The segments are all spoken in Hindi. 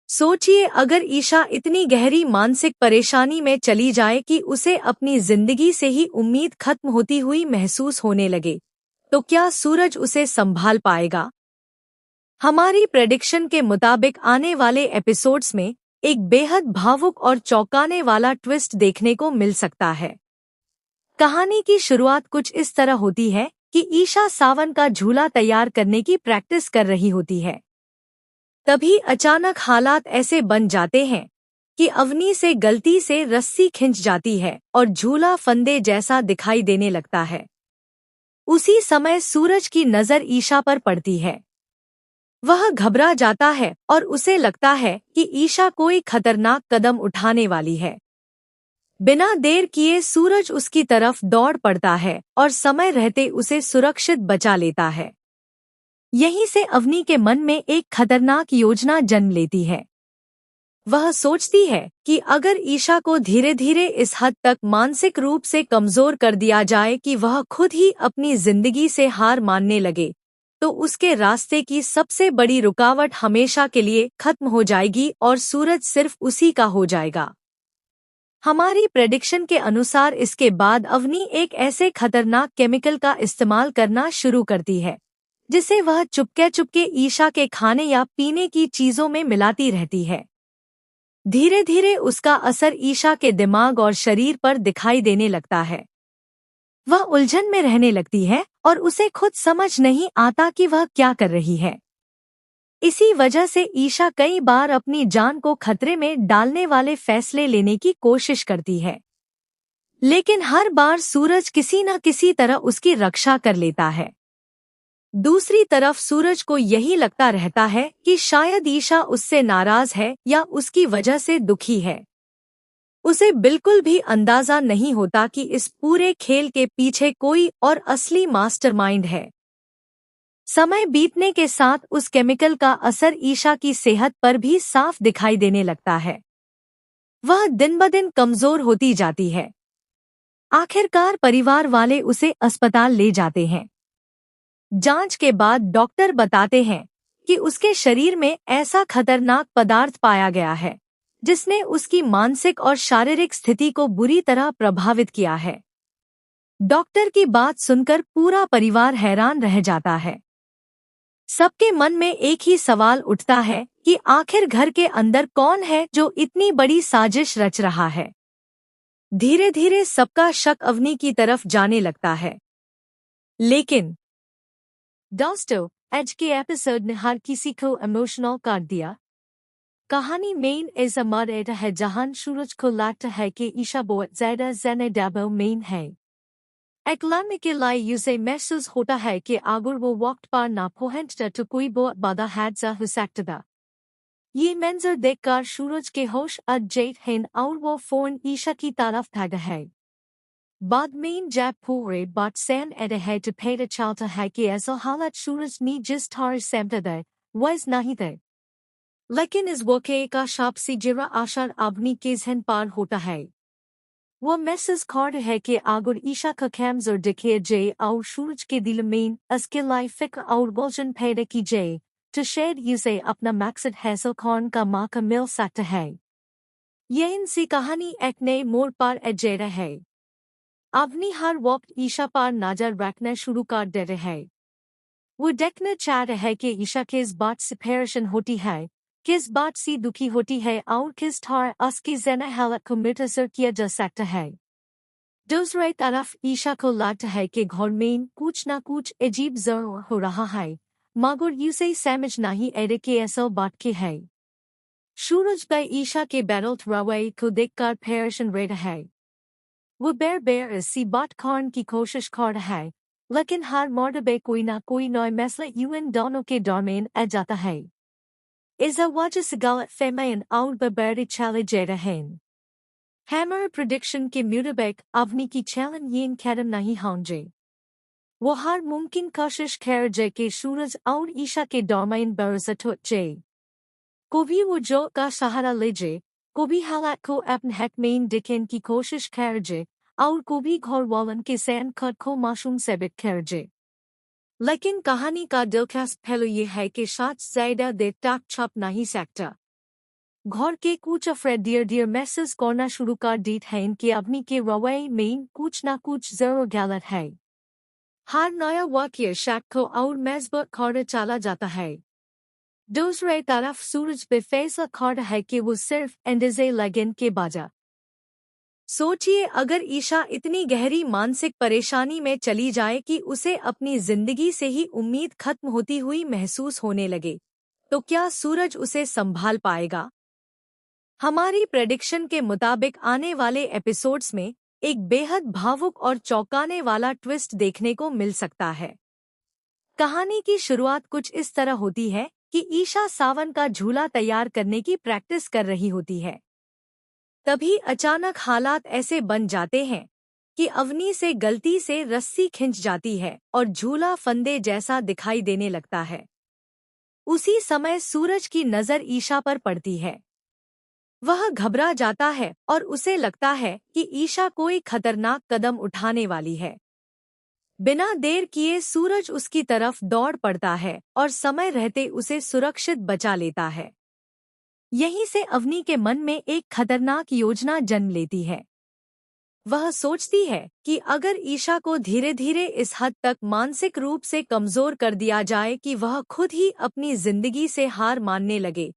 सोचिए अगर ईशा इतनी गहरी मानसिक परेशानी में चली जाए कि उसे अपनी जिंदगी से ही उम्मीद खत्म होती हुई महसूस होने लगे, तो क्या सूरज उसे संभाल पाएगा? हमारी प्रेडिक्शन के मुताबिक आने वाले एपिसोड्स में एक बेहद भावुक और चौंकाने वाला ट्विस्ट देखने को मिल सकता है। कहानी की शुरुआत कुछ इस तरह होती है कि ईशा सावन का झूला तैयार करने की प्रैक्टिस कर रही होती है। तभी अचानक हालात ऐसे बन जाते हैं कि अवनी से गलती से रस्सी खिंच जाती है और झूला फंदे जैसा दिखाई देने लगता है। उसी समय सूरज की नजर ईशा पर पड़ती है। वह घबरा जाता है और उसे लगता है कि ईशा कोई खतरनाक कदम उठाने वाली है। बिना देर किए सूरज उसकी तरफ दौड़ पड़ता है और समय रहते उसे सुरक्षित बचा लेता है। यहीं से अवनी के मन में एक खतरनाक योजना जन्म लेती है। वह सोचती है कि अगर ईशा को धीरे धीरे इस हद तक मानसिक रूप से कमजोर कर दिया जाए कि वह खुद ही अपनी जिंदगी से हार मानने लगे, तो उसके रास्ते की सबसे बड़ी रुकावट हमेशा के लिए खत्म हो जाएगी और सूरज सिर्फ उसी का हो जाएगा। हमारी प्रेडिक्शन के अनुसार इसके बाद अवनी एक ऐसे खतरनाक केमिकल का इस्तेमाल करना शुरू करती है जिसे वह चुपके चुपके ईशा के खाने या पीने की चीजों में मिलाती रहती है। धीरे धीरे उसका असर ईशा के दिमाग और शरीर पर दिखाई देने लगता है। वह उलझन में रहने लगती है और उसे खुद समझ नहीं आता कि वह क्या कर रही है। इसी वजह से ईशा कई बार अपनी जान को खतरे में डालने वाले फैसले लेने की कोशिश करती है, लेकिन हर बार सूरज किसी न किसी तरह उसकी रक्षा कर लेता है। दूसरी तरफ सूरज को यही लगता रहता है कि शायद ईशा उससे नाराज है या उसकी वजह से दुखी है। उसे बिल्कुल भी अंदाजा नहीं होता कि इस पूरे खेल के पीछे कोई और असली मास्टरमाइंड है। समय बीतने के साथ उस केमिकल का असर ईशा की सेहत पर भी साफ दिखाई देने लगता है। वह दिन ब दिन कमजोर होती जाती है। आखिरकार परिवार वाले उसे अस्पताल ले जाते हैं। जांच के बाद डॉक्टर बताते हैं कि उसके शरीर में ऐसा खतरनाक पदार्थ पाया गया है जिसने उसकी मानसिक और शारीरिक स्थिति को बुरी तरह प्रभावित किया है। डॉक्टर की बात सुनकर पूरा परिवार हैरान रह जाता है। सबके मन में एक ही सवाल उठता है कि आखिर घर के अंदर कौन है जो इतनी बड़ी साजिश रच रहा है। धीरे धीरे सबका शक अवनी की तरफ जाने लगता है। लेकिन दोस्तों, आज के एपिसोड ने हर किसी को इमोशनल कर दिया। कहानी मेन ऐसा मर्द है जहां सूरज को लगता है कि ईशा बहुत ज्यादा ज़्यादा मेन है। अकेलाने के लिए उसे महसूस होता है कि अगर वो वक्त पर ना पहुंचता तो कोई बहुत बड़ा हादसा हो सकता था। ये मंजर देखकर सूरज के होश उड़ जाते हैं और वो फौरन ईशा की तरफ भागता है। बाद में जब पूरे बात सैन है तो पता चलता है कि ऐसा हालत सूरज ने जिस तरह समझा था वैसा नहीं था। लेकिन इस वाक़ये का सबसे गहरा असर अवनी के ज़हन पर होता है। वो महसूस करता है कि अगर ईशा का कमजोर दिखाया जाए और सूरज के दिल में इसके लिए फिक्र और उलझन पैदा की जाए तो शायद उसे अपना मकसद हासिल करने का मौका मिल सकता है। यहीं से कहानी एक नए मोड़ पर आ जाता है। अवनी हर वक्त ईशा पर नजर रखना शुरू कर देता है। वो देखना चाहता है कि ईशा किस बात से परेशान होती है, किस बात से दुखी होती है और किस तरह उसकी ज़हनी हालत को मुतासर किया जा सकता है। दूसरी तरफ ईशा को लगता है कि घर में कुछ न कुछ अजीब ज़रूर हो रहा है, मगर उसे समझ नहीं आता कि ऐसा बात क्या है। सूरज का ईशा के बदलते रवैये को देखकर परेशान रहता है। वो बार-बार इसी बात करने की कोशिश कर रहा है, लेकिन हर मर्तबा कोई ना कोई नया मसला इन दोनों के दरमियान आ जाता है। इस वजह से गलतफहमियां और बढ़ते चले जा रहे हैं। हमारे प्रेडिक्शन के मुताबिक अवनी की चालन ये खत्म नहीं होंगे। वो हर मुमकिन कोशिश कर जाए कि सूरज और ईशा के दरमियान भरोसा टूट जाए। कभी वो जो का सहारा ले जाए, कभी हालात को अपने हक में दिखाने की कोशिश कर जाए और कभी घर वालों के साथ खुद को मासूम साबित कर जाए। लेकिन कहानी का दिलचस्प पहलू ये है कि सच ज्यादा देर तक छुप नहीं सकता। घर के कुछ अफरेड डियर डियर मैसेज करना शुरू कर देते हैं इनके अपनी के रवैये में कुछ ना कुछ जरूर गलत है। हर नया वाक्य शक को और मजबूत कर चला जाता है। दूसरे तरफ सूरज पे फैसला करता है कि वो सिर्फ एंडेजे लगन के बाजा। सोचिए अगर ईशा इतनी गहरी मानसिक परेशानी में चली जाए कि उसे अपनी जिंदगी से ही उम्मीद खत्म होती हुई महसूस होने लगे, तो क्या सूरज उसे संभाल पाएगा? हमारी प्रेडिक्शन के मुताबिक आने वाले एपिसोड्स में एक बेहद भावुक और चौंकाने वाला ट्विस्ट देखने को मिल सकता है। कहानी की शुरुआत कुछ इस तरह होती है कि ईशा सावन का झूला तैयार करने की प्रैक्टिस कर रही होती है। तभी अचानक हालात ऐसे बन जाते हैं कि अवनी से गलती से रस्सी खिंच जाती है और झूला फंदे जैसा दिखाई देने लगता है। उसी समय सूरज की नज़र ईशा पर पड़ती है। वह घबरा जाता है और उसे लगता है कि ईशा कोई खतरनाक कदम उठाने वाली है। बिना देर किए सूरज उसकी तरफ दौड़ पड़ता है और समय रहते उसे सुरक्षित बचा लेता है। यहीं से अवनी के मन में एक खतरनाक योजना जन्म लेती है। वह सोचती है कि अगर ईशा को धीरे धीरे इस हद तक मानसिक रूप से कमजोर कर दिया जाए कि वह खुद ही अपनी जिंदगी से हार मानने लगे,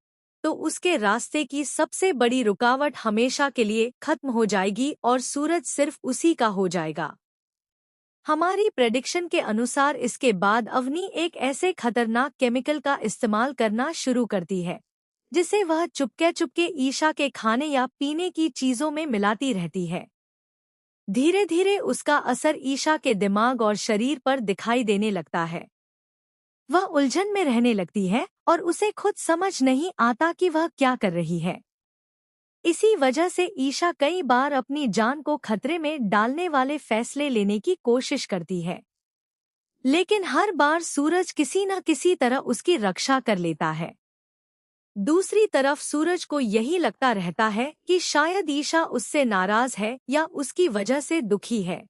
तो उसके रास्ते की सबसे बड़ी रुकावट हमेशा के लिए खत्म हो जाएगी और सूरज सिर्फ उसी का हो जाएगा। हमारी प्रेडिक्शन के अनुसार इसके बाद अवनी एक ऐसे खतरनाक केमिकल का इस्तेमाल करना शुरू करती है जिसे वह चुपके चुपके ईशा के खाने या पीने की चीजों में मिलाती रहती है। धीरे धीरे उसका असर ईशा के दिमाग और शरीर पर दिखाई देने लगता है। वह उलझन में रहने लगती है और उसे खुद समझ नहीं आता कि वह क्या कर रही है। इसी वजह से ईशा कई बार अपनी जान को खतरे में डालने वाले फैसले लेने की कोशिश करती है, लेकिन हर बार सूरज किसी न किसी तरह उसकी रक्षा कर लेता है। दूसरी तरफ सूरज को यही लगता रहता है कि शायद ईशा उससे नाराज है या उसकी वजह से दुखी है।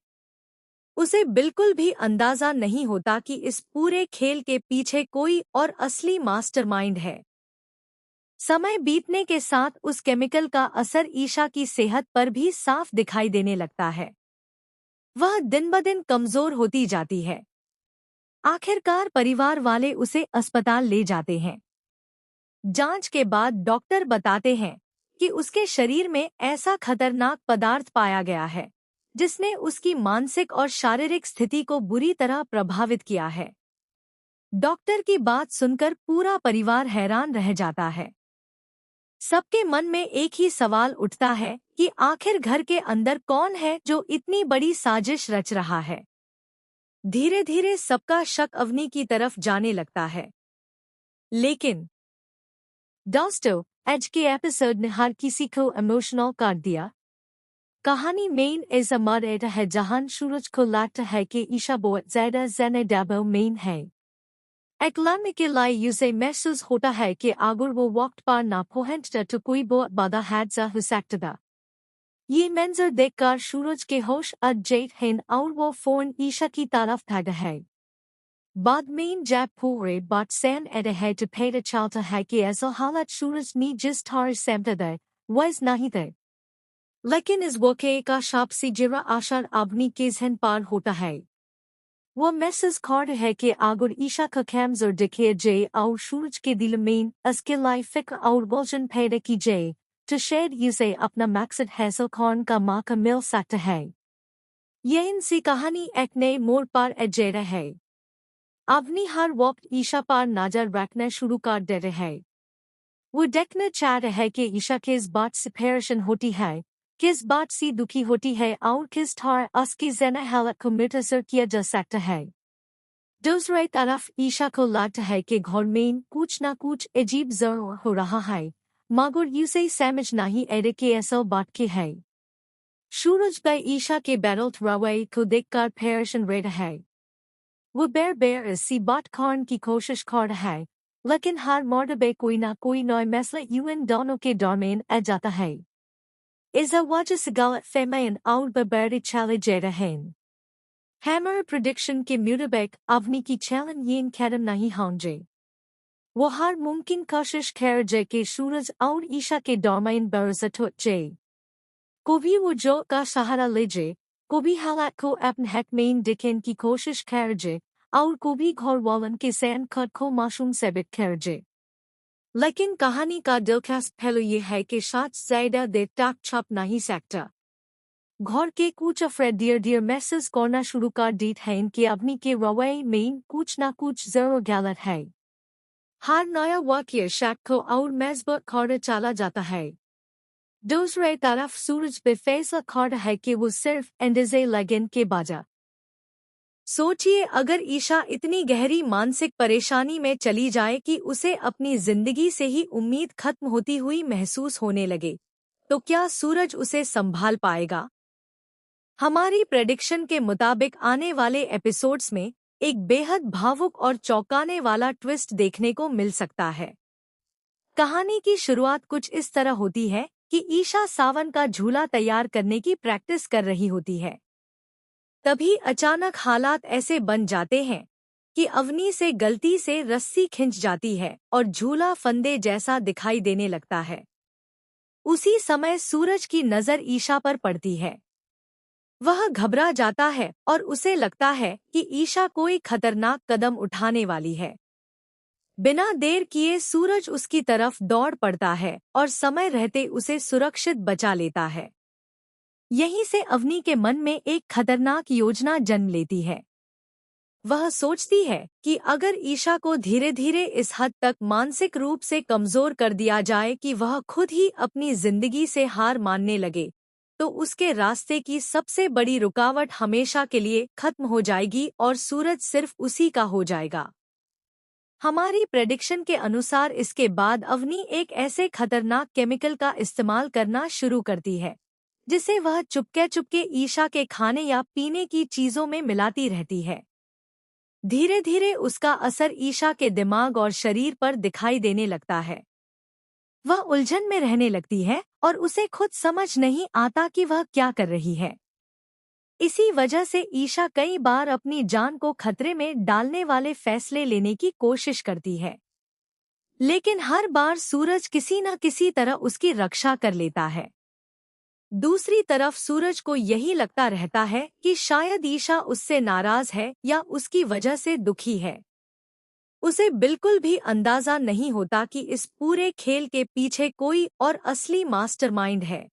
उसे बिल्कुल भी अंदाजा नहीं होता कि इस पूरे खेल के पीछे कोई और असली मास्टरमाइंड है। समय बीतने के साथ उस केमिकल का असर ईशा की सेहत पर भी साफ दिखाई देने लगता है। वह दिन ब दिन कमजोर होती जाती है। आखिरकार परिवार वाले उसे अस्पताल ले जाते हैं। जांच के बाद डॉक्टर बताते हैं कि उसके शरीर में ऐसा खतरनाक पदार्थ पाया गया है जिसने उसकी मानसिक और शारीरिक स्थिति को बुरी तरह प्रभावित किया है। डॉक्टर की बात सुनकर पूरा परिवार हैरान रह जाता है। सबके मन में एक ही सवाल उठता है कि आखिर घर के अंदर कौन है जो इतनी बड़ी साजिश रच रहा है। धीरे धीरे सबका शक अवनी की तरफ जाने लगता है। लेकिन दोस्तों, आज के एपिसोड ने हर किसी को इमोशनल कर दिया। कहानी मेन ऐसा मर्डर है जहां सूरज को लगता है कि ईशा बहुत ज्यादा ज़्यादा मेन है। एकलाने के लिए उसे महसूस होता है कि अगर वो वक्त पर ना पहुंचता तो कोई बहुत बड़ा हादसा हो सकता था। ये मंजर देखकर सूरज के होश उड़ जाते हैं और वो फौरन ईशा की तरफ भागता है। बाद में जब पूरे बात सैन है तो पता चलता है कि ऐसा हालत सूरज ने जिस तरह समझा था वैसा नहीं था। लेकिन इस वाक़ये का सबसे जरा असर अवनी के ज़हन पर होता है। वो महसूस करता है कि अगर ईशा का कमजोर दिखाया जाए और सूरज के दिल में इसके लिए फिक्र और उलझन पैदा की जाए तो शायद इसे अपना मकसद हासिल करने का मौका मिल सकता है। यहीं से कहानी एक नए मोड़ पर आ जाता है। अवनी हर वक्त ईशा पर नजर रखना शुरू कर देता है। वो देखना चाहता है कि ईशा किस बात से परेशान होती है, किस बात से दुखी होती है और किस तरह उसकी ज़हनी हालत को मुतासर किया जा सकता है। दूसरी तरफ ईशा को लगता है कि घर में कुछ न कुछ अजीब जरूर हो रहा है, मगर उसे समझ नहीं आता कि ऐसा बात क्या है। सूरज का ईशा के बदलते रवैये को देखकर परेशान रहता है। वो बार बार इससे बात करने की कोशिश करता है, लेकिन हर मर्तबा कोई ना कोई नया मसला इन दोनों के दरमियान आ जाता है। इस वजह से गलतफहमियां और बढ़ते चले जाते हैं। हमारे प्रेडिक्शन के मुताबिक अवनी की चालन ये खत्म नहीं होंगे। वो हर मुमकिन कोशिश कर जे कि सूरज और ईशा के डोमेन बरसत हो जाए। कभी वो जो का सहारा ले जे, कभी हालात को अपन हक में दिखने की कोशिश कर जे, और कभी घर वालन के सैन खुद को मासूम साबित कर जे। लेकिन कहानी का दिलचस्प पहलू ये है कि शायद ज्यादा देर तक छप नहीं सकता। घर के कुछ अफरेड डियर मैसेज करना शुरू कर देते हैं इनके अपनी के रवैये में कुछ ना कुछ जरूर गलत है। हर नया वाक्य शक को और मजबूत कर चला जाता है। दूसरे तरफ सूरज पे फैसला करता है कि वो सिर्फ एंडेजे लगन के बाजा। सोचिए अगर ईशा इतनी गहरी मानसिक परेशानी में चली जाए कि उसे अपनी जिंदगी से ही उम्मीद खत्म होती हुई महसूस होने लगे, तो क्या सूरज उसे संभाल पाएगा? हमारी प्रेडिक्शन के मुताबिक आने वाले एपिसोड्स में एक बेहद भावुक और चौंकाने वाला ट्विस्ट देखने को मिल सकता है। कहानी की शुरुआत कुछ इस तरह होती है कि ईशा सावन का झूला तैयार करने की प्रैक्टिस कर रही होती है। तभी अचानक हालात ऐसे बन जाते हैं कि अवनी से गलती से रस्सी खिंच जाती है और झूला फंदे जैसा दिखाई देने लगता है। उसी समय सूरज की नज़र ईशा पर पड़ती है। वह घबरा जाता है और उसे लगता है कि ईशा कोई खतरनाक कदम उठाने वाली है। बिना देर किए सूरज उसकी तरफ दौड़ पड़ता है और समय रहते उसे सुरक्षित बचा लेता है। यहीं से अवनी के मन में एक खतरनाक योजना जन्म लेती है। वह सोचती है कि अगर ईशा को धीरे धीरे इस हद तक मानसिक रूप से कमजोर कर दिया जाए कि वह खुद ही अपनी जिंदगी से हार मानने लगे, तो उसके रास्ते की सबसे बड़ी रुकावट हमेशा के लिए खत्म हो जाएगी और सूरज सिर्फ उसी का हो जाएगा। हमारी प्रेडिक्शन के अनुसार इसके बाद अवनी एक ऐसे खतरनाक केमिकल का इस्तेमाल करना शुरू करती है जिसे वह चुपके चुपके ईशा के खाने या पीने की चीजों में मिलाती रहती है। धीरे धीरे उसका असर ईशा के दिमाग और शरीर पर दिखाई देने लगता है। वह उलझन में रहने लगती है और उसे खुद समझ नहीं आता कि वह क्या कर रही है। इसी वजह से ईशा कई बार अपनी जान को खतरे में डालने वाले फैसले लेने की कोशिश करती है, लेकिन हर बार सूरज किसी न किसी तरह उसकी रक्षा कर लेता है। दूसरी तरफ सूरज को यही लगता रहता है कि शायद ईशा उससे नाराज है या उसकी वजह से दुखी है। उसे बिल्कुल भी अंदाजा नहीं होता कि इस पूरे खेल के पीछे कोई और असली मास्टरमाइंड है।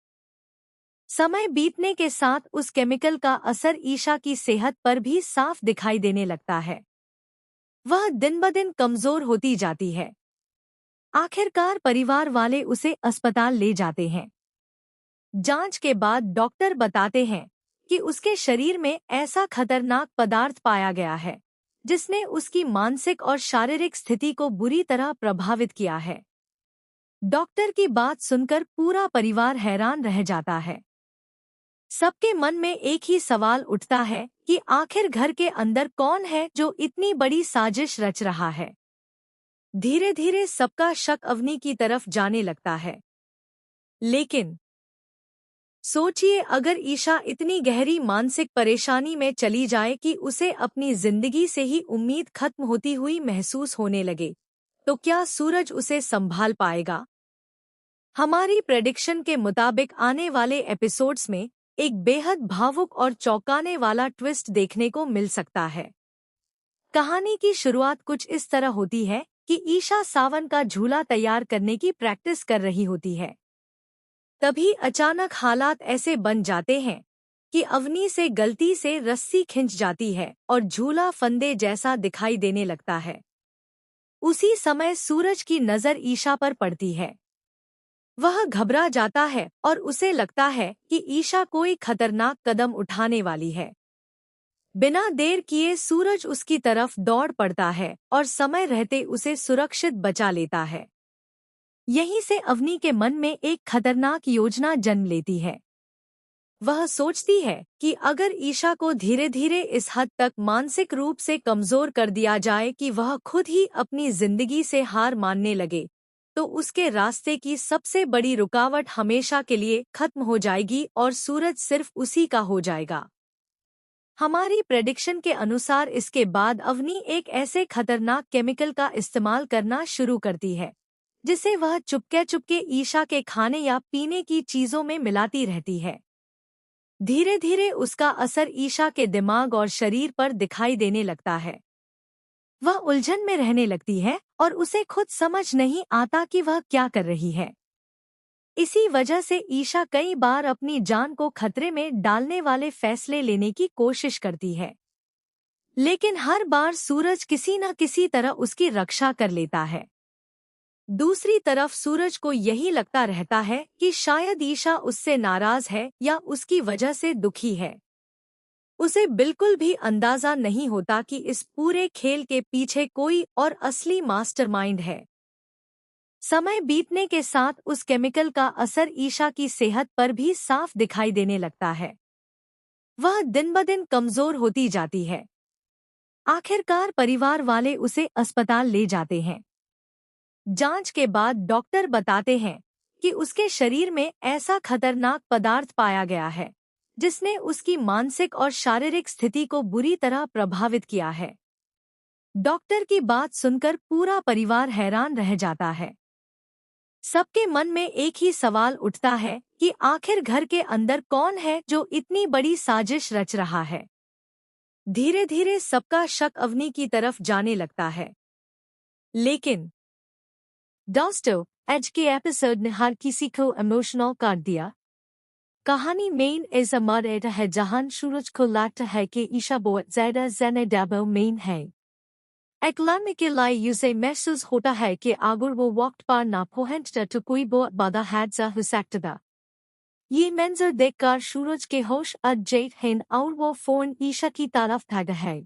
समय बीतने के साथ उस केमिकल का असर ईशा की सेहत पर भी साफ दिखाई देने लगता है। वह दिन ब दिन कमजोर होती जाती है। आखिरकार परिवार वाले उसे अस्पताल ले जाते हैं। जांच के बाद डॉक्टर बताते हैं कि उसके शरीर में ऐसा खतरनाक पदार्थ पाया गया है जिसने उसकी मानसिक और शारीरिक स्थिति को बुरी तरह प्रभावित किया है। डॉक्टर की बात सुनकर पूरा परिवार हैरान रह जाता है। सबके मन में एक ही सवाल उठता है कि आखिर घर के अंदर कौन है जो इतनी बड़ी साजिश रच रहा है। धीरे धीरे सबका शक अवनी की तरफ जाने लगता है। लेकिन सोचिए अगर ईशा इतनी गहरी मानसिक परेशानी में चली जाए कि उसे अपनी जिंदगी से ही उम्मीद खत्म होती हुई महसूस होने लगे, तो क्या सूरज उसे संभाल पाएगा? हमारी प्रेडिक्शन के मुताबिक आने वाले एपिसोड्स में एक बेहद भावुक और चौंकाने वाला ट्विस्ट देखने को मिल सकता है। कहानी की शुरुआत कुछ इस तरह होती है कि ईशा सावन का झूला तैयार करने की प्रैक्टिस कर रही होती है। तभी अचानक हालात ऐसे बन जाते हैं कि अवनी से गलती से रस्सी खिंच जाती है और झूला फंदे जैसा दिखाई देने लगता है। उसी समय सूरज की नज़र ईशा पर पड़ती है। वह घबरा जाता है और उसे लगता है कि ईशा कोई खतरनाक कदम उठाने वाली है। बिना देर किए सूरज उसकी तरफ दौड़ पड़ता है और समय रहते उसे सुरक्षित बचा लेता है। यहीं से अवनी के मन में एक खतरनाक योजना जन्म लेती है। वह सोचती है कि अगर ईशा को धीरे धीरे इस हद तक मानसिक रूप से कमजोर कर दिया जाए कि वह खुद ही अपनी जिंदगी से हार मानने लगे, तो उसके रास्ते की सबसे बड़ी रुकावट हमेशा के लिए खत्म हो जाएगी और सूरज सिर्फ उसी का हो जाएगा। हमारी प्रेडिक्शन के अनुसार इसके बाद अवनी एक ऐसे खतरनाक केमिकल का इस्तेमाल करना शुरू करती है जिसे वह चुपके चुपके ईशा के खाने या पीने की चीजों में मिलाती रहती है। धीरे धीरे उसका असर ईशा के दिमाग और शरीर पर दिखाई देने लगता है। वह उलझन में रहने लगती है और उसे खुद समझ नहीं आता कि वह क्या कर रही है। इसी वजह से ईशा कई बार अपनी जान को खतरे में डालने वाले फैसले लेने की कोशिश करती है, लेकिन हर बार सूरज किसी न किसी तरह उसकी रक्षा कर लेता है। दूसरी तरफ सूरज को यही लगता रहता है कि शायद ईशा उससे नाराज है या उसकी वजह से दुखी है। उसे बिल्कुल भी अंदाजा नहीं होता कि इस पूरे खेल के पीछे कोई और असली मास्टरमाइंड है। समय बीतने के साथ उस केमिकल का असर ईशा की सेहत पर भी साफ दिखाई देने लगता है। वह दिन ब दिन कमजोर होती जाती है। आखिरकार परिवार वाले उसे अस्पताल ले जाते हैं। जांच के बाद डॉक्टर बताते हैं कि उसके शरीर में ऐसा खतरनाक पदार्थ पाया गया है जिसने उसकी मानसिक और शारीरिक स्थिति को बुरी तरह प्रभावित किया है। डॉक्टर की बात सुनकर पूरा परिवार हैरान रह जाता है। सबके मन में एक ही सवाल उठता है कि आखिर घर के अंदर कौन है जो इतनी बड़ी साजिश रच रहा है। धीरे धीरे सबका शक अवनी की तरफ जाने लगता है। लेकिन दोस्तों, आज के एपिसोड ने हर किसी को इमोशनल कर दिया। कहानी मेन इस मर्डर है जहां सूरज को लगता है कि ईशा बहुत ज्यादा ज़्यादा मेन है। अकेलाने के लिए उसे महसूस होता है कि अगर वो वक्त पर ना पहुंचता तो कोई बहुत बड़ा हादसा हो सकता था। ये मंजर देखकर सूरज के होश उड़ जाते हैं और वो फौरन ईशा की तरफ भागता है।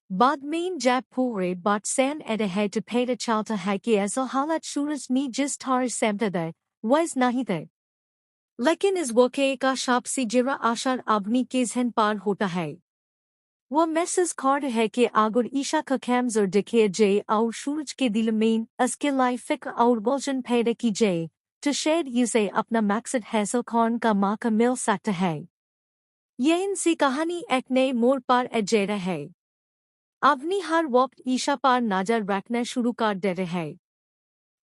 बाद में जब पूरे बात सैन है तो पता चलता है कि ऐसा हालत सूरज ने जिस तरह समझा था वैसा नहीं था। लेकिन इस वाक़ये का सबसे गहरा असर अवनी के ज़हन पर होता है। वो महसूस करता है कि अगर ईशा का कमजोर दिखाया जाए और सूरज के दिल में उसके लिए फिक्र और उलझन पैदा की जाए तो शायद उसे अपना मकसद हासिल करने का मौका मिल सकता है। यहीं से कहानी एक नए मोड़ पर आ जाता है। अवनी हर वक्त ईशा पर नजर रखना शुरू कर देता है।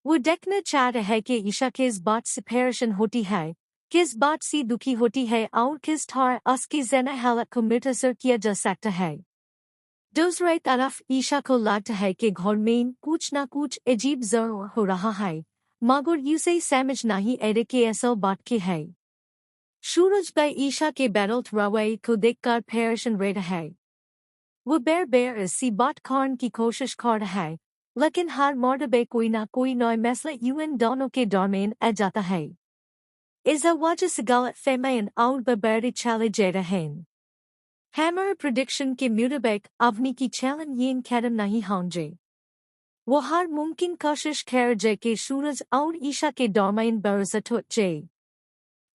वो देखना चाहता है कि ईशा किस बात से परेशान होती है, किस बात से दुखी होती है और किस तरह उसकी ज़हनी हालत को मुतासर किया जा सकता है। दूसरी तरफ ईशा को लगता है कि घर में कुछ न कुछ अजीब ज़रूर हो रहा है, मगर उसे समझ नहीं आता कि ऐसा बात क्या है। सूरज का ईशा के बदलते रवैये को देखकर परेशान रहता है। वो बार बार इससे बात करने की कोशिश करता है, लेकिन हर मर्तबा कोई ना कोई नया मसला इन दोनों के दरमियान आ जाता है। इस वजह से गलतफहमियां और बढ़ते चले जाते हैं। हमारे प्रेडिक्शन के मुताबिक अवनी की चालन यीन खत्म नहीं होंगे। वो हर मुमकिन कोशिश कर जाए कि सूरज और ईशा के दरमियान भरोसा टूट जाए।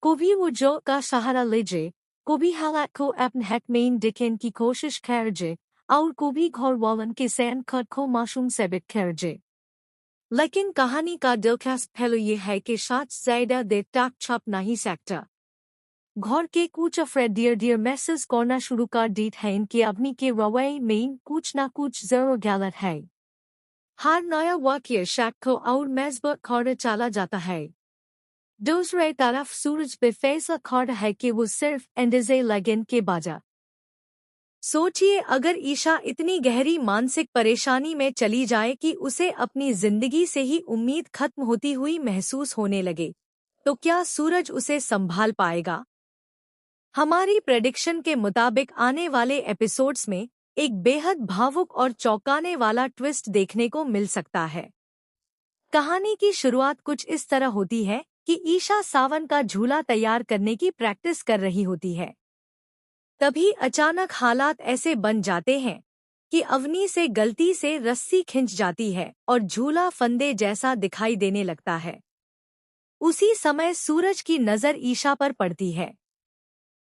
कभी वो जो का सहारा ले जाए, कभी हालात को अपने हक में दिखाने की कोशिश कर जाए और कभी घर वालों के साथ खुद को मासूम साबित कर जाए। लेकिन कहानी का दिलचस्प पहलू ये है कि सच ज्यादा देर तक छुप नहीं सकता। घर के कुछ अफराद धीरे महसूस करना शुरू कर देते हैं कि अवनी के रवैये में कुछ न कुछ जरूर गलत है। हर नया वाक़या शक को और मजबूत करता चला जाता है। दूसरी तरफ सूरज पे फैसला करता है कि वो सिर्फ अंदाज़े लगन के बजाय। सोचिए अगर ईशा इतनी गहरी मानसिक परेशानी में चली जाए कि उसे अपनी जिंदगी से ही उम्मीद खत्म होती हुई महसूस होने लगे, तो क्या सूरज उसे संभाल पाएगा? हमारी प्रेडिक्शन के मुताबिक आने वाले एपिसोड्स में एक बेहद भावुक और चौंकाने वाला ट्विस्ट देखने को मिल सकता है। कहानी की शुरुआत कुछ इस तरह होती है कि ईशा सावन का झूला तैयार करने की प्रैक्टिस कर रही होती है। तभी अचानक हालात ऐसे बन जाते हैं कि अवनी से गलती से रस्सी खिंच जाती है और झूला फंदे जैसा दिखाई देने लगता है। उसी समय सूरज की नज़र ईशा पर पड़ती है।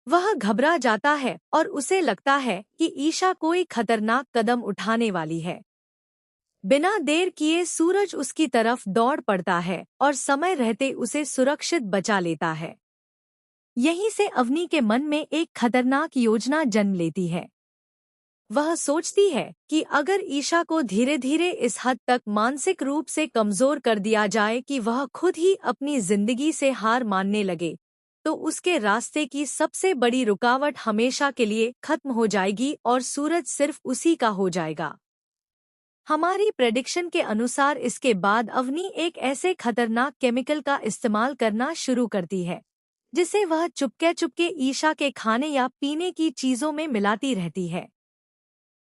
वह घबरा जाता है और उसे लगता है कि ईशा कोई खतरनाक कदम उठाने वाली है। बिना देर किए सूरज उसकी तरफ दौड़ पड़ता है और समय रहते उसे सुरक्षित बचा लेता है। यहीं से अवनी के मन में एक खतरनाक योजना जन्म लेती है। वह सोचती है कि अगर ईशा को धीरे धीरे इस हद तक मानसिक रूप से कमजोर कर दिया जाए कि वह खुद ही अपनी जिंदगी से हार मानने लगे, तो उसके रास्ते की सबसे बड़ी रुकावट हमेशा के लिए खत्म हो जाएगी और सूरज सिर्फ उसी का हो जाएगा। हमारी प्रेडिक्शन के अनुसार इसके बाद अवनी एक ऐसे खतरनाक केमिकल का इस्तेमाल करना शुरू करती है जिसे वह चुपके चुपके ईशा के खाने या पीने की चीजों में मिलाती रहती है।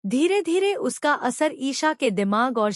धीरे धीरे उसका असर ईशा के दिमाग और